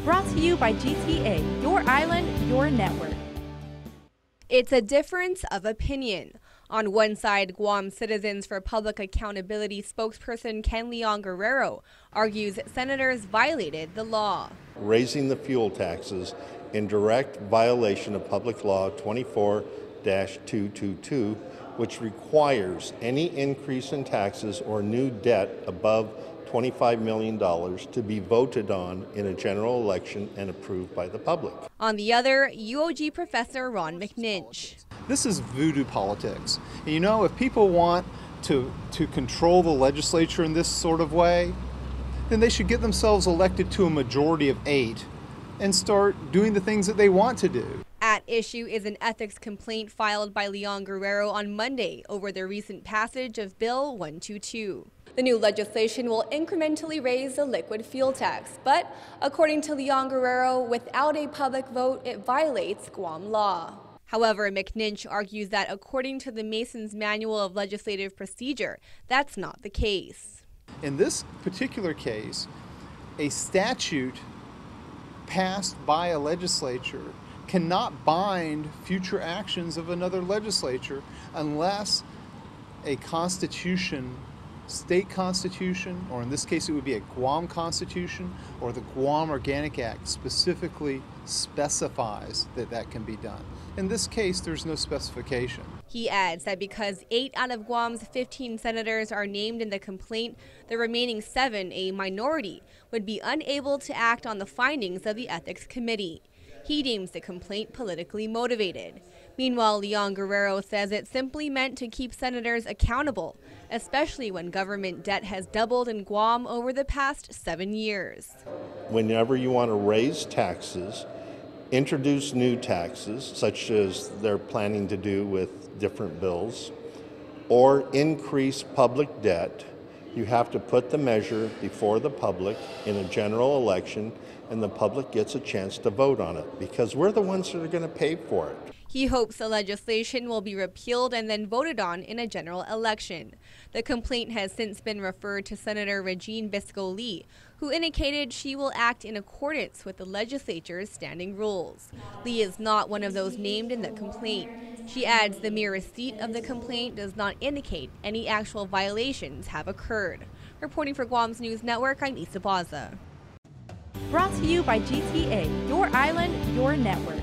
Brought to you by GTA, your island, your network. It's a difference of opinion. On one side, Guam Citizens for Public Accountability spokesperson Ken Leon Guerrero argues senators violated the law. Raising the fuel taxes in direct violation of Public Law 24-222, which requires any increase in taxes or new debt above $25 million to be voted on in a general election and approved by the public. On the other, UOG professor Ron McNinch. This is voodoo politics. And you know, if people want to control the legislature in this sort of way, then they should get themselves elected to a majority of 8 and start doing the things that they want to do. At issue is an ethics complaint filed by Leon Guerrero on Monday over the recent passage of Bill 122. The new legislation will incrementally raise the liquid fuel tax, but according to Leon Guerrero, without a public vote, it violates Guam law. However, McNinch argues that according to the Mason's Manual of Legislative Procedure, that's not the case. In this particular case, a statute passed by a legislature cannot bind future actions of another legislature unless a constitution, state constitution, or in this case it would be a Guam constitution, or the Guam Organic Act specifically specifies that that can be done. In this case, there's no specification. He adds that because 8 out of Guam's 15 senators are named in the complaint, the remaining 7, a minority, would be unable to act on the findings of the Ethics Committee. He deems the complaint politically motivated. Meanwhile, Leon Guerrero says it simply meant to keep senators accountable, especially when government debt has doubled in Guam over the past 7 years. Whenever you want to raise taxes, introduce new taxes, such as they're planning to do with different bills, or increase public debt, you have to put the measure before the public in a general election, and the public gets a chance to vote on it, because we're the ones that are going to pay for it. He hopes the legislation will be repealed and then voted on in a general election. The complaint has since been referred to Senator Regine Bisco-Lee, who indicated she will act in accordance with the legislature's standing rules. Lee is not one of those named in the complaint. She adds the mere receipt of the complaint does not indicate any actual violations have occurred. Reporting for Guam's News Network, I'm Isa Baza. Brought to you by GTA, your island, your network.